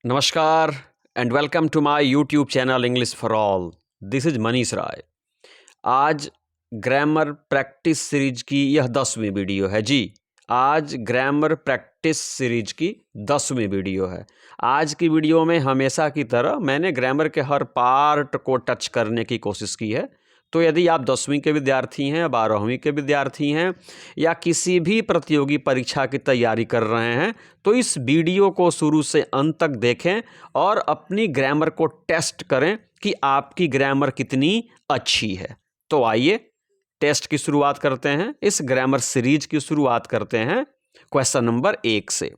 नमस्कार and welcome to my YouTube channel English for all. This is Manish Rai. आज grammar practice series की यह 10वीं वीडियो है जी। आज ग्रामर प्रैक्टिस सीरीज की 10वीं वीडियो है। आज की वीडियो में हमेशा की तरह मैंने ग्रामर के हर पार्ट को टच करने की कोशिश की है। तो यदि आप 10वीं के विद्यार्थी हैं, 12वीं के विद्यार्थी हैं या किसी भी प्रतियोगी परीक्षा की तैयारी कर रहे हैं तो इस वीडियो को शुरू से अंत तक देखें और अपनी ग्रामर को टेस्ट करें कि आपकी ग्रामर कितनी अच्छी है। तो आइए टेस्ट की शुरुआत करते हैं। इस ग्रामर सीरीज की शुरुआत करते हैं क्वेश्चन नंबर 1 से।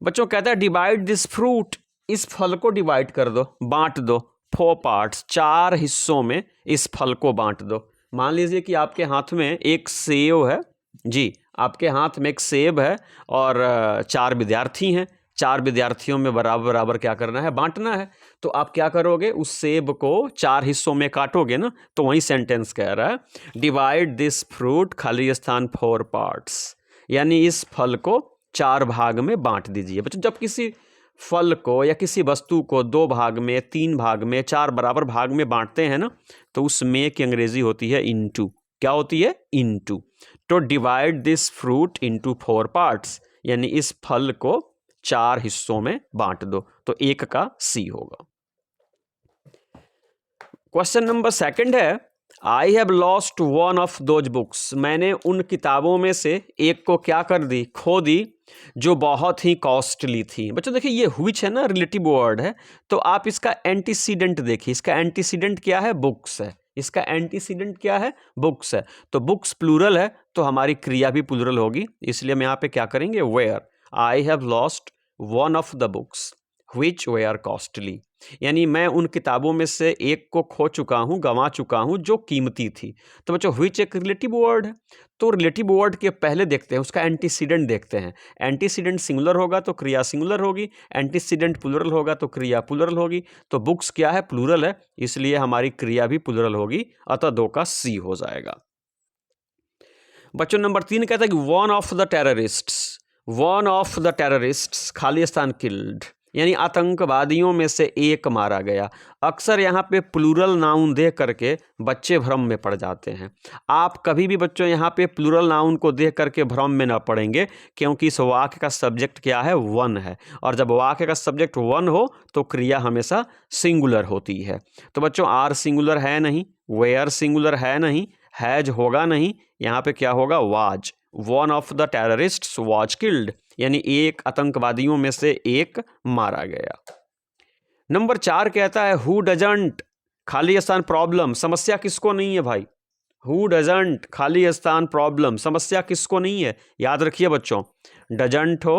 बच्चों कहता है डिवाइड दिस फ्रूट, इस फल को डिवाइड कर दो, बांट दो 4 पार्ट्स, 4 हिस्सों में इस फल को बांट दो। मान लीजिए कि आपके हाथ में एक सेब है जी, आपके हाथ में एक सेब है और 4 विद्यार्थी हैं। 4 विद्यार्थियों में बराबर बराबर क्या करना है, बांटना है। तो आप क्या करोगे, उस सेब को 4 हिस्सों में काटोगे ना। तो वही सेंटेंस कह रहा है डिवाइड दिस फ्रूट खाली स्थान 4 पार्ट्स, यानी इस फल को 4 भाग में बांट दीजिए। बच्चों जब किसी फल को या किसी वस्तु को 2 भाग में, 3 भाग में, 4 बराबर भाग में बांटते हैं ना, तो उस में की अंग्रेजी होती है इनटू। क्या होती है, इनटू। तो divide this fruit into 4 parts, यानी इस फल को 4 हिस्सों में बांट दो। तो 1 का सी होगा। क्वेश्चन नंबर 2 है आई have lost one of those books, मैंने उन किताबों में से एक को क्या कर दी, खो दी, जो बहुत ही कॉस्टली थी। बच्चों देखिए ये व्हिच है ना, रिलेटिव वर्ड है। तो आप इसका एंटीसीडेंट देखिए, इसका एंटीसीडेंट क्या है, बुक्स है। इसका एंटीसीडेंट क्या है, बुक्स है। तो बुक्स प्लूरल है तो हमारी क्रिया भी प्लूरल होगी, इसलिए हम यहाँ पे क्या करेंगे, were. I have lost one of the books which were costly, यानी मैं उन किताबों में से एक को खो चुका हूं, गंवा चुका हूं, जो कीमती थी। तो बच्चों व्हिच एक रिलेटिव वर्ड है, तो रिलेटिव वर्ड के पहले देखते हैं उसका एंटीसीडेंट देखते हैं। एंटीसीडेंट सिंगुलर होगा तो क्रिया सिंगुलर होगी, एंटीसीडेंट प्लूरल होगा तो क्रिया प्लूरल होगी। तो बुक्स क्या है, प्लूरल है, इसलिए हमारी क्रिया भी प्लूरल होगी, अतः 2 का सी हो जाएगा। बच्चों नंबर 3 कहता है कि वन ऑफ द टेररिस्ट्स खाली स्थान किल्ड, यानी आतंकवादियों में से एक मारा गया। अक्सर यहाँ पे प्लूरल नाउन देख करके बच्चे भ्रम में पड़ जाते हैं। आप कभी भी बच्चों यहाँ पे प्लूरल नाउन को देख करके भ्रम में ना पड़ेंगे, क्योंकि इस वाक्य का सब्जेक्ट क्या है, वन है। और जब वाक्य का सब्जेक्ट वन हो तो क्रिया हमेशा सिंगुलर होती है। तो बच्चों आर सिंगुलर है नहीं, वेयर सिंगुलर है नहीं, हैज होगा नहीं, यहाँ पे क्या होगा, was. One of the terrorists was killed, यानी एक आतंकवादियों में से एक मारा गया। नंबर 4 कहता है हु डजंट खाली स्थान प्रॉब्लम, समस्या किसको नहीं है भाई। हु डजंट खाली स्थान प्रॉब्लम, समस्या किसको नहीं है। याद रखिए बच्चों, डजंट हो,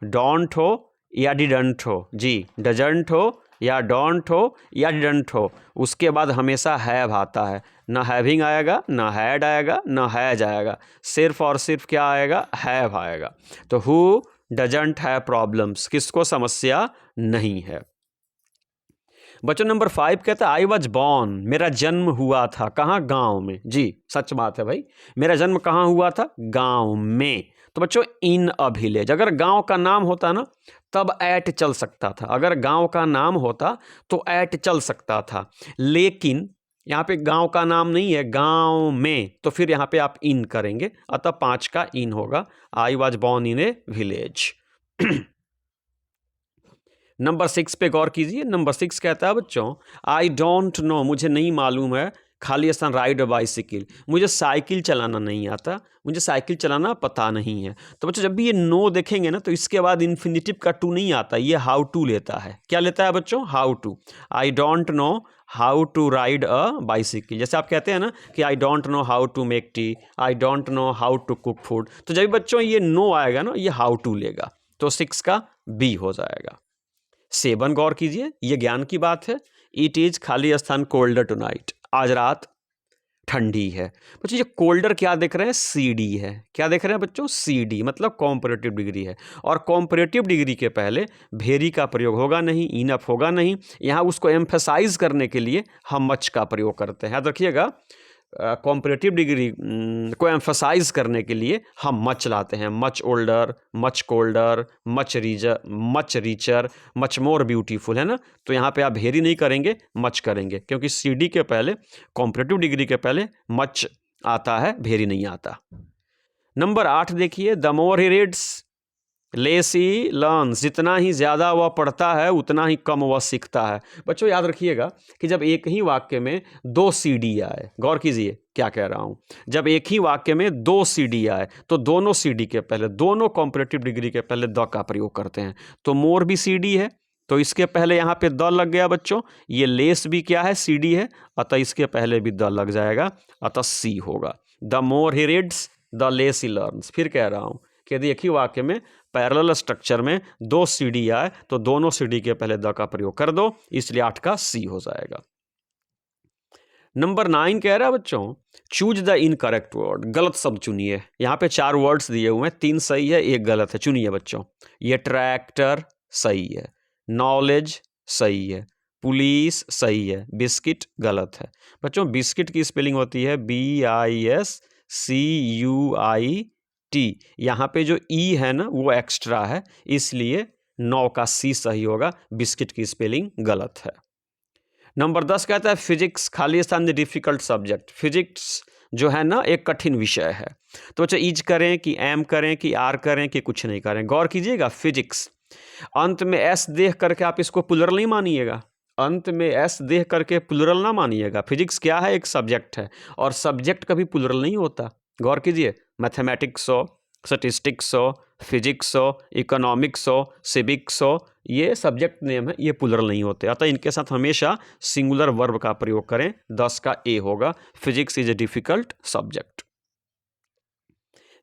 डोंट हो या डिडंट हो जी, डजंट हो या डोंट हो या डिडंट हो, उसके बाद हमेशा हैव आता है। ना हैविंग आएगा, ना हैड आएगा, ना हैज आएगा, सिर्फ और सिर्फ क्या आएगा, हैव आएगा। तो हु डजंट हैव प्रॉब्लम्स, किसको समस्या नहीं है। बच्चों नंबर 5 कहता है आई वॉज बॉर्न, मेरा जन्म हुआ था कहाँ, गांव में जी। सच बात है भाई, मेरा जन्म कहाँ हुआ था, गांव में। तो बच्चों इन अ विलेज, अगर गांव का नाम होता ना तब एट चल सकता था, अगर गांव का नाम होता तो एट चल सकता था, लेकिन यहाँ पे गांव का नाम नहीं है, गांव में, तो फिर यहाँ पे आप इन करेंगे, अतः 5 का इन होगा। I was born in A village. Number 6 पे गौर कीजिए। नंबर 6 कहता है बच्चों आई डोंट नो, मुझे नहीं मालूम है, खाली स्थान राइड अ बाइसिकल, मुझे साइकिल चलाना नहीं आता, मुझे साइकिल चलाना पता नहीं है। तो बच्चों जब भी ये नो देखेंगे ना तो इसके बाद इन्फिनिटिव का टू नहीं आता, ये हाउ टू लेता है। क्या लेता है बच्चों, how to. I don't know how to ride a bicycle, जैसे आप कहते हैं ना कि I don't know how to make tea, I don't know how to cook food, तो जब बच्चों ये नो आएगा ना, ये हाउ टू लेगा, तो 6 का बी हो जाएगा। 7 गौर कीजिए, ये ज्ञान की बात है। इट इज खाली स्थान कोल्डर टुनाइट, आज रात ठंडी है। बच्चों ये कोल्डर क्या देख रहे हैं, सी डी है। क्या देख रहे हैं बच्चों, सी डी, मतलब कॉम्परेटिव डिग्री है। और कॉम्परेटिव डिग्री के पहले भेरी का प्रयोग होगा नहीं, इनफ होगा नहीं। यहाँ उसको एम्फेसाइज करने के लिए हम मच का प्रयोग करते हैं। याद रखिएगा, कॉम्परेटिव डिग्री को एम्फसाइज करने के लिए हम मच लाते हैं। Much older, much colder, much richer, much more beautiful, है ना। तो यहाँ पे आप वेरी नहीं करेंगे, मच करेंगे, क्योंकि CD के पहले, कॉम्परेटिव डिग्री के पहले मच आता है, वेरी नहीं आता। नंबर 8 देखिए, the more he reads less he learns. जितना ही ज़्यादा वह पढ़ता है उतना ही कम वह सीखता है। बच्चों याद रखिएगा कि जब एक ही वाक्य में 2 CD आए, गौर कीजिए क्या कह रहा हूँ, जब एक ही वाक्य में 2 CD आए तो दोनों CD के पहले, दोनों कॉम्परेटिव डिग्री के पहले द का प्रयोग करते हैं। तो मोर भी CD है, तो इसके पहले यहाँ पे द लग गया बच्चों। ये लेस भी क्या है, CD है, अतः इसके पहले भी द लग जाएगा, अतः C होगा। The more he reads the less he learns. फिर कह रहा हूँ कि यदि एक ही वाक्य में पैरेलल स्ट्रक्चर में 2 CD आए तो दोनों CD के पहले द का प्रयोग कर दो, इसलिए 8 का C हो जाएगा। नंबर 9 कह रहा है बच्चों, चूज द इनकरेक्ट वर्ड। गलत शब्द चुनिए। यहाँ पे 4 वर्ड्स दिए हुए हैं, 3 सही है, 1 गलत है। चुनिए बच्चों। ये ट्रैक्टर सही है, नॉलेज सही है, पुलिस सही है, बिस्किट गलत है। बच्चों बिस्किट की स्पेलिंग होती है BISCUIT। यहाँ पे जो ई है ना वो एक्स्ट्रा है, इसलिए 9 का C सही होगा, बिस्किट की स्पेलिंग गलत है। नंबर 10 कहता है फिजिक्स खाली स्थान डिफिकल्ट सब्जेक्ट। फिजिक्स जो है ना एक कठिन विषय है। तो बच्चा इज करें कि एम करें कि आर करें कि कुछ नहीं करें, गौर कीजिएगा। फिजिक्स अंत में एस देख करके आप इसको प्लुरल नहीं मानिएगा, अंत में एस देख करके प्लुरल ना मानिएगा। फिजिक्स क्या है, एक सब्जेक्ट है, और सब्जेक्ट कभी प्लुरल नहीं होता। गौर कीजिए, मैथमेटिक्स हो, स्टैटिस्टिक्स हो, फिजिक्स हो, इकोनॉमिक्स हो, सिविक्स हो, ये सब्जेक्ट नेम है, ये प्लुरल नहीं होते। अतः इनके साथ हमेशा सिंगुलर वर्ब का प्रयोग करें। 10 का A होगा, physics is a difficult subject.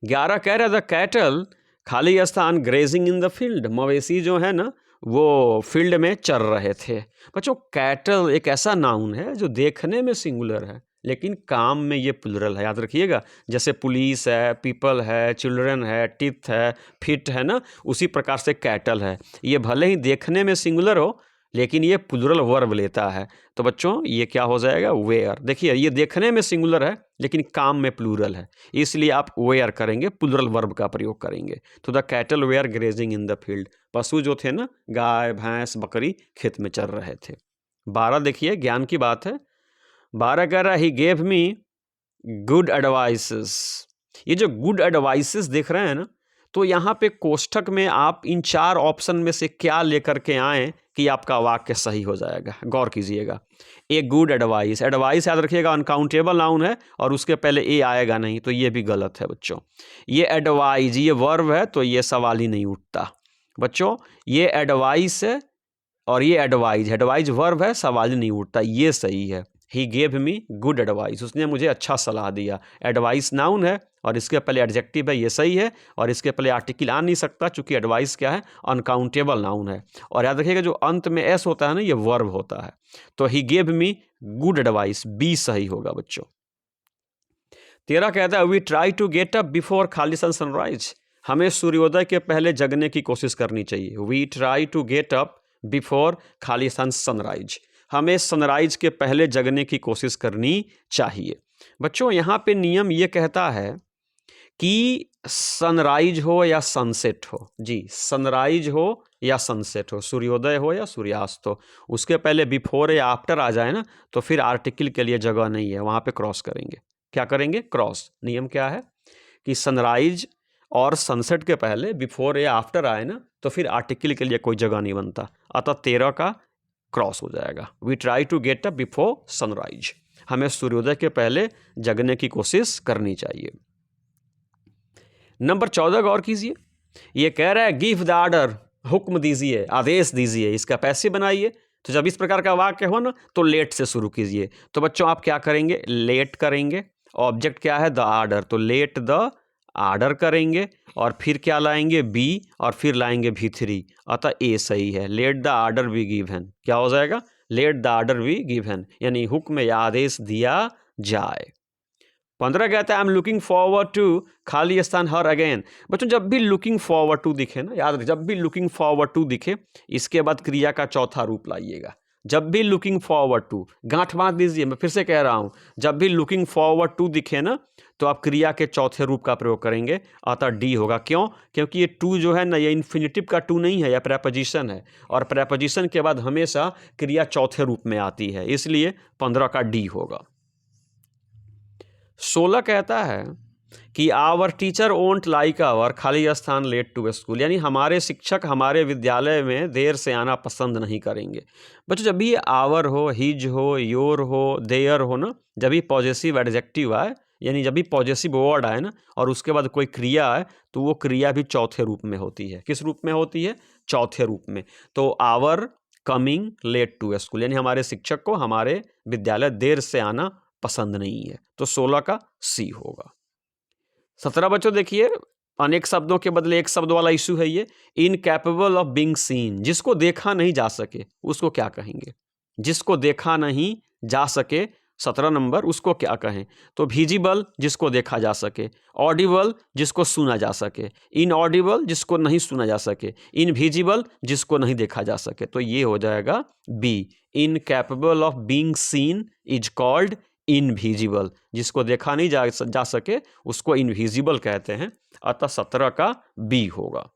11 कह रहा है द कैटल खाली स्थान ग्रेजिंग इन द फील्ड। मवेशी जो है ना वो फील्ड में चर रहे थे। बच्चों कैटल एक ऐसा नाउन है जो देखने में सिंगुलर है लेकिन काम में ये प्लुरल है, याद रखिएगा। जैसे पुलिस है, पीपल है, चिल्ड्रन है, टिथ है, फिट है ना, उसी प्रकार से कैटल है। ये भले ही देखने में सिंगुलर हो लेकिन ये प्लुरल वर्ब लेता है। तो बच्चों ये क्या हो जाएगा, वेयर। देखिए ये देखने में सिंगुलर है लेकिन काम में प्लूरल है, इसलिए आप वेयर करेंगे, प्लुरल वर्ब का प्रयोग करेंगे। तो the cattle were grazing in the field. पशु जो थे ना, गाय भैंस बकरी खेत में चर रहे थे। 12 देखिए ज्ञान की बात है। 12 कह रहा ही गेव मी गुड एडवाइसेस। ये जो गुड एडवाइसेस देख रहे हैं ना, तो यहाँ पे कोष्ठक में आप इन 4 ऑप्शन में से क्या लेकर के आएँ कि आपका वाक्य सही हो जाएगा। गौर कीजिएगा। ए गुड एडवाइस, एडवाइस याद रखिएगा अनकाउंटेबल नाउन है और उसके पहले ए आएगा नहीं, तो ये भी गलत है बच्चों। ये एडवाइज ये वर्ब है तो ये सवाल ही नहीं उठता बच्चों। ये एडवाइस है और ये एडवाइज वर्ब है, सवाल ही नहीं उठता, ये सही है। ही गेव मी गुड एडवाइस, उसने मुझे अच्छा सलाह दिया। एडवाइस नाउन है और इसके पहले एडजेक्टिव है, ये सही है, और इसके पहले आर्टिकल आ नहीं सकता चूंकि एडवाइस क्या है, अनकाउंटेबल नाउन है। और याद रखिएगा जो अंत में एस होता है ना, ये वर्ब होता है। तो he gave me good advice, B सही होगा बच्चों। 13 कहता है we try to get up before खालिस्तान सनराइज। हमें सूर्योदय के पहले जगने की कोशिश करनी चाहिए। We try to get up before खालिस्तान सनराइज, हमें सनराइज के पहले जगने की कोशिश करनी चाहिए। बच्चों यहाँ पे नियम ये कहता है कि सनराइज हो या सनसेट हो, जी सनराइज हो या सनसेट हो, सूर्योदय हो या सूर्यास्त हो, उसके पहले बिफोर या आफ्टर आ जाए ना तो फिर आर्टिकल के लिए जगह नहीं है, वहाँ पे क्रॉस करेंगे। क्या करेंगे, क्रॉस। नियम क्या है कि सनराइज और सनसेट के पहले बिफोर या आफ्टर आए ना तो फिर आर्टिकल के लिए कोई जगह नहीं बनता, अतः 13 का क्रॉस हो जाएगा। We try to get up before sunrise, हमें सूर्योदय के पहले जगने की कोशिश करनी चाहिए। नंबर 14 गौर कीजिए, ये कह रहा है गिव द ऑर्डर, हुक्म दीजिए, आदेश दीजिए, इसका पैसिव बनाइए। तो जब इस प्रकार का वाक्य हो ना तो लेट से शुरू कीजिए। तो बच्चों आप क्या करेंगे, लेट करेंगे, ऑब्जेक्ट क्या है द ऑर्डर, तो लेट द ऑर्डर करेंगे, और फिर क्या लाएंगे, बी, और फिर लाएंगे V3, अतः ए सही है। Let the order be given, क्या हो जाएगा, let the order be given, यानी हुक्म या आदेश दिया जाए। 15 कहता है I am looking forward to खाली स्थान हर अगेन। बच्चों जब भी लुकिंग फॉरवर्ड टू दिखे ना, याद रखिए जब भी लुकिंग फॉरवर्ड टू दिखे इसके बाद क्रिया का चौथा रूप लाइएगा। जब भी लुकिंग फॉरवर्ड टू, गांठ बांध दीजिए, मैं फिर से कह रहा हूं, जब भी लुकिंग फॉरवर्ड टू दिखे ना तो आप क्रिया के चौथे रूप का प्रयोग करेंगे, अतः डी होगा। क्यों? क्योंकि ये टू जो है ना, ये इन्फिनिटिव का टू नहीं है, यह प्रेपोजिशन है, और प्रेपोजिशन के बाद हमेशा क्रिया चौथे रूप में आती है, इसलिए 15 का डी होगा। 16 कहता है कि आवर टीचर ओंट लाइक आवर खाली स्थान लेट टू स्कूल, यानी हमारे शिक्षक हमारे विद्यालय में देर से आना पसंद नहीं करेंगे। बच्चों जब भी आवर हो, हिज हो, योर हो, देयर हो ना, जब भी पॉजेसिव एडजेक्टिव आए, यानी जब भी पॉजेसिव वर्ड आए ना और उसके बाद कोई क्रिया आए, तो वो क्रिया भी चौथे रूप में होती है। किस रूप में होती है? चौथे रूप में। तो our coming late to school, यानी हमारे शिक्षक को हमारे विद्यालय देर से आना पसंद नहीं है, तो 16 का सी होगा। 17 बच्चों देखिए, अनेक शब्दों के बदले एक शब्द वाला इशू है ये, इनकैपेबल ऑफ बीइंग सीन, जिसको देखा नहीं जा सके उसको क्या कहेंगे? जिसको देखा नहीं जा सके 17 नंबर, उसको क्या कहें? तो विजिबल जिसको देखा जा सके, ऑडिबल जिसको सुना जा सके, इनऑडिबल जिसको नहीं सुना जा सके, इनविजिबल जिसको नहीं देखा जा सके। तो ये हो जाएगा B, incapable of being seen is called invisible, जिसको देखा नहीं जा सके उसको इनविजिबल कहते हैं, अतः 17 का बी होगा।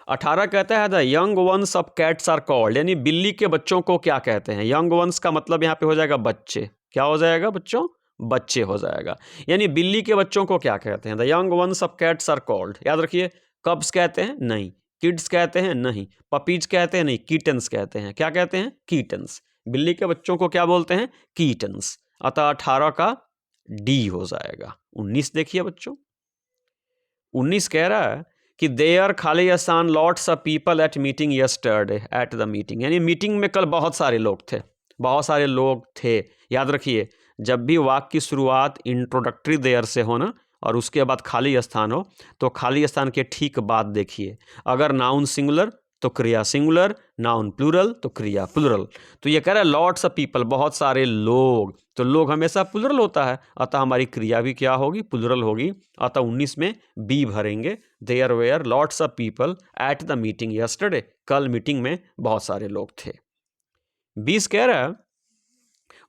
18 कहता है the young ones of cats are called, यानी बिल्ली के बच्चों को क्या कहते हैं? यंग वंस का मतलब यहाँ पे हो जाएगा बच्चे। क्या हो जाएगा बच्चों? बच्चे हो जाएगा। यानी बिल्ली के बच्चों को क्या कहते हैं? The young ones of cats are called. याद रखिए, कब्स कहते हैं? नहीं। किड्स कहते हैं? नहीं। पपीज कहते हैं? नहीं। कीटन्स कहते हैं। क्या कहते हैं? कीटन्स। बिल्ली के बच्चों को क्या बोलते हैं? कीटन्स। अतः 18 का डी हो जाएगा। 19 देखिए बच्चों, 19 कह रहा है कि देयर खाली स्थान lots of people eight meeting yesterday at the meeting, यानी मीटिंग में कल बहुत सारे लोग थे, बहुत सारे लोग थे। याद रखिए, जब भी वाक्य की शुरुआत इंट्रोडक्टरी देयर से हो ना और उसके बाद खाली स्थान हो, तो खाली स्थान के ठीक बाद देखिए, अगर नाउन सिंगुलर तो क्रिया सिंगुलर, नाउन प्लूरल तो क्रिया प्लूरल। तो ये कह रहा है लॉट्स ऑफ पीपल, बहुत सारे लोग, तो लोग हमेशा प्लूरल होता है, अतः हमारी क्रिया भी क्या होगी? प्लूरल होगी। अतः 19 में बी भरेंगे, there were lots of people at the meeting yesterday, कल मीटिंग में बहुत सारे लोग थे। 20 कह रहा है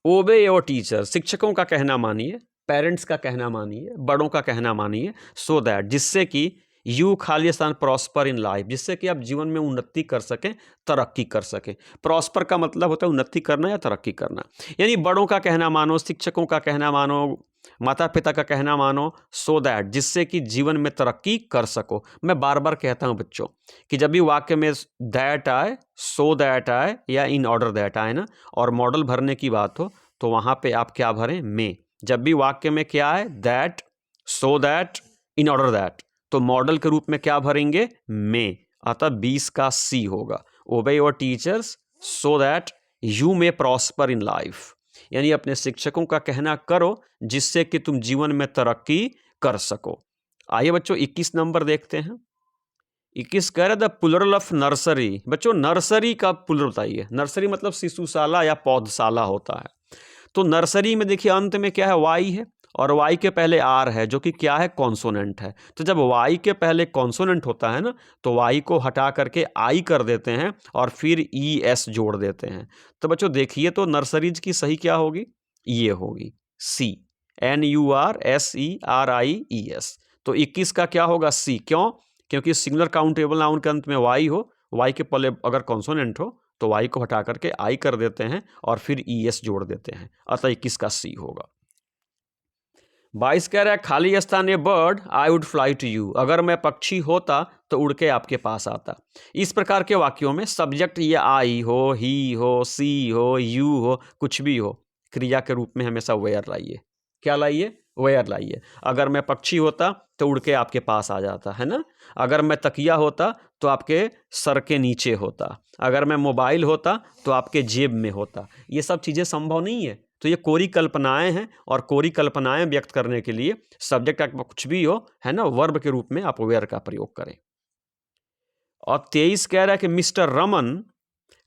ओबे योर टीचर, शिक्षकों का कहना मानिए, पेरेंट्स का कहना मानिए, बड़ों का कहना मानिए, सो दैट, जिससे कि यू खाली स्थान प्रॉस्पर इन लाइफ, जिससे कि आप जीवन में उन्नति कर सकें, तरक्की कर सकें। प्रॉस्पर का मतलब होता है उन्नति करना या तरक्की करना, यानी बड़ों का कहना मानो, शिक्षकों का कहना मानो, माता पिता का कहना मानो, सो दैट, जिससे कि जीवन में तरक्की कर सको। मैं बार बार कहता हूं बच्चों कि जब भी वाक्य में दैट आए, सो दैट आए या इन ऑर्डर दैट आए ना, और मॉडल भरने की बात हो, तो वहां पे आप क्या भरें? में। जब भी वाक्य में क्या है? That, so that, in order that, तो मॉडल के रूप में क्या भरेंगे? में। अतः 20 का सी होगा, ओबे your teachers so that you may prosper in life, यानी अपने शिक्षकों का कहना करो जिससे कि तुम जीवन में तरक्की कर सको। आइए बच्चों 21 नंबर देखते हैं। 21 कह रहे द प्लुरल ऑफ नर्सरी, बच्चों नर्सरी का प्लुरल बताइए। नर्सरी मतलब शिशुशाला या पौधशाला होता है। तो नर्सरी में देखिए अंत में क्या है? वाई है, और वाई के पहले आर है, जो कि क्या है? कॉन्सोनेंट है। तो जब वाई के पहले कॉन्सोनेंट होता है ना, तो वाई को हटा करके आई कर देते हैं और फिर ई एस जोड़ देते हैं। तो बच्चों देखिए, तो नर्सरीज की सही क्या होगी? ये होगी सी, NURSERIES। तो 21 का क्या होगा? सी। क्यों? क्योंकि सिंगुलर काउंटेबल नाउन के अंत में वाई हो, वाई के पहले अगर कॉन्सोनेंट हो तो वाई को हटा करके आई कर देते हैं और फिर ES जोड़ देते हैं, अतः 21 का सी होगा। 22 कह रहा है खाली स्थान a bird I would fly to you, अगर मैं पक्षी होता तो उड़ के आपके पास आता। इस प्रकार के वाक्यों में सब्जेक्ट ये आई हो, ही हो, सी हो, यू हो, कुछ भी हो, क्रिया के रूप में हमेशा वेयर लाइए। क्या लाइए? वेयर लाइए। अगर मैं पक्षी होता तो उड़ के आपके पास आ जाता, है ना। अगर मैं तकिया होता तो आपके सर के नीचे होता, अगर मैं मोबाइल होता तो आपके जेब में होता। ये सब चीज़ें संभव नहीं है, तो ये कोरी कल्पनाएं हैं, और कोरी कल्पनाएं व्यक्त करने के लिए सब्जेक्ट आपका कुछ भी हो, है ना, वर्ब के रूप में आप वेयर का प्रयोग करें। और 23 कह रहा है कि मिस्टर रमन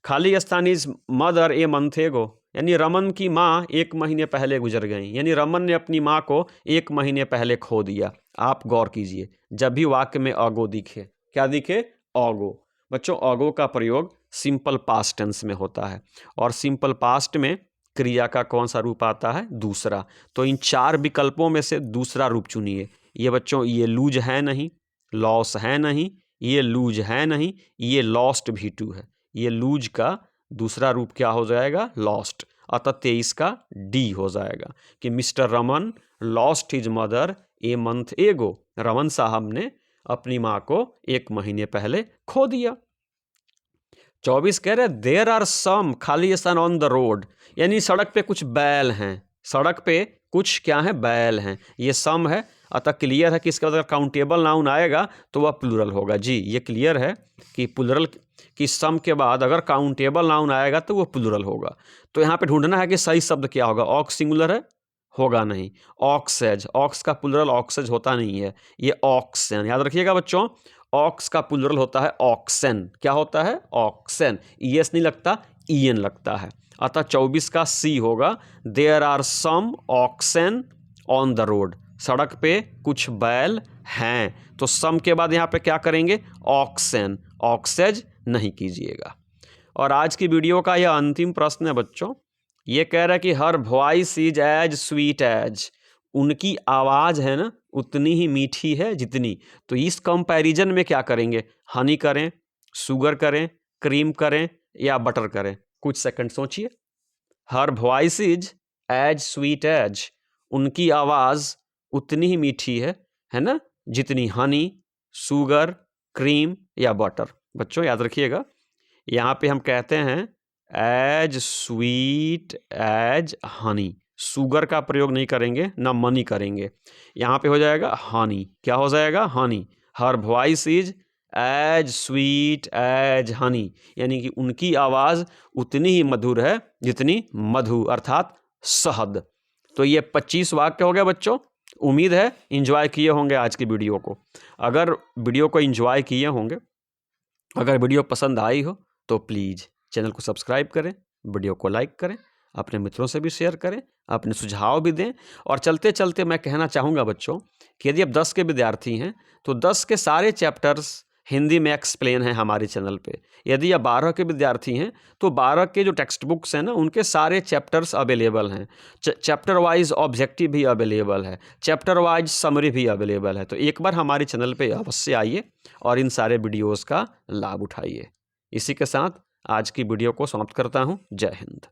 खाली स्थान इज मदर ए मंथ एगो, यानी रमन की माँ 1 महीने पहले गुजर गई, यानी रमन ने अपनी माँ को 1 महीने पहले खो दिया। आप गौर कीजिए, जब भी वाक्य में अगो दिखे, क्या दिखे? अगो। बच्चों अगो का प्रयोग सिंपल पास्ट टेंस में होता है। और सिंपल पास्ट में क्रिया का कौन सा रूप आता है? दूसरा। तो इन 4 विकल्पों में से दूसरा रूप चुनिए। ये बच्चों, ये लूज है नहीं, लॉस है नहीं, ये लूज है नहीं, ये लॉस्ट भी टू है। ये लूज का दूसरा रूप क्या हो जाएगा? लॉस्ट। अतः 23 का डी हो जाएगा कि mister Raman lost his mother a month एगो। रमन साहब ने अपनी माँ को 1 महीने पहले खो दिया। 24 कह रहे there are some Khalistan on the road, यानी सड़क पे कुछ बैल हैं। सड़क पे कुछ क्या है? बैल हैं। ये सम है, अतः क्लियर है कि इसके बाद अगर काउंटेबल नाउन आएगा तो वह प्लूरल होगा। जी, ये क्लियर है कि प्लूरल कि सम के बाद अगर काउंटेबल नाउन आएगा तो वो प्लूरल होगा। तो यहाँ पे ढूंढना है कि सही शब्द क्या होगा। ऑक्स सिंगुलर है? होगा नहीं। ऑक्सेज, ऑक्स का प्लूरल ऑक्सेज होता नहीं है, ये ऑक्सेन। याद रखिएगा बच्चों, ऑक्स का प्लूरल होता है ऑक्सेन। क्या होता है? ऑक्सेन। ईएस नहीं लगता, ईएन लगता है। अतः 24 का सी होगा there are some oxen on the road. सड़क पे कुछ बैल हैं। तो सम के बाद यहाँ पे क्या करेंगे? ऑक्सेन। ऑक्सेज नहीं कीजिएगा। और आज की वीडियो का यह अंतिम प्रश्न है बच्चों। ये कह रहा है कि her voice is as sweet as, उनकी आवाज़ है ना उतनी ही मीठी है जितनी। तो इस कंपैरिजन में क्या करेंगे? हनी करें, शुगर करें, क्रीम करें या बटर करें? कुछ सेकंड सोचिए। Her voice is as sweet as, उनकी आवाज़ उतनी ही मीठी है ना, जितनी हनी, शुगर, क्रीम या बटर। बच्चों याद रखिएगा, यहाँ पे हम कहते हैं as sweet as honey. Sugar का प्रयोग नहीं करेंगे, ना मनी करेंगे। यहाँ पे हो जाएगा हनी। क्या हो जाएगा? Honey. Her voice is as sweet as honey, यानी कि उनकी आवाज़ उतनी ही मधुर है जितनी मधु अर्थात शहद। तो ये 25 वाक्य हो गए बच्चों। उम्मीद है इंजॉय किए होंगे आज की वीडियो को। अगर वीडियो को इंजॉय किए होंगे, अगर वीडियो पसंद आई हो तो प्लीज़ चैनल को सब्सक्राइब करें, वीडियो को लाइक करें, अपने मित्रों से भी शेयर करें, अपने सुझाव भी दें। और चलते चलते मैं कहना चाहूँगा बच्चों कि यदि आप 10 के विद्यार्थी हैं तो 10 के सारे चैप्टर्स हिंदी में एक्सप्लेन हैं हमारे चैनल पे। यदि आप 12 के विद्यार्थी हैं तो 12 के जो टेक्स्ट बुक्स हैं ना, उनके सारे चैप्टर्स अवेलेबल हैं। चैप्टर वाइज ऑब्जेक्टिव भी अवेलेबल है, चैप्टर वाइज समरी भी अवेलेबल है। तो एक बार हमारे चैनल पे अवश्य आइए और इन सारे वीडियोज़ का लाभ उठाइए। इसी के साथ आज की वीडियो को समाप्त करता हूँ। जय हिंद।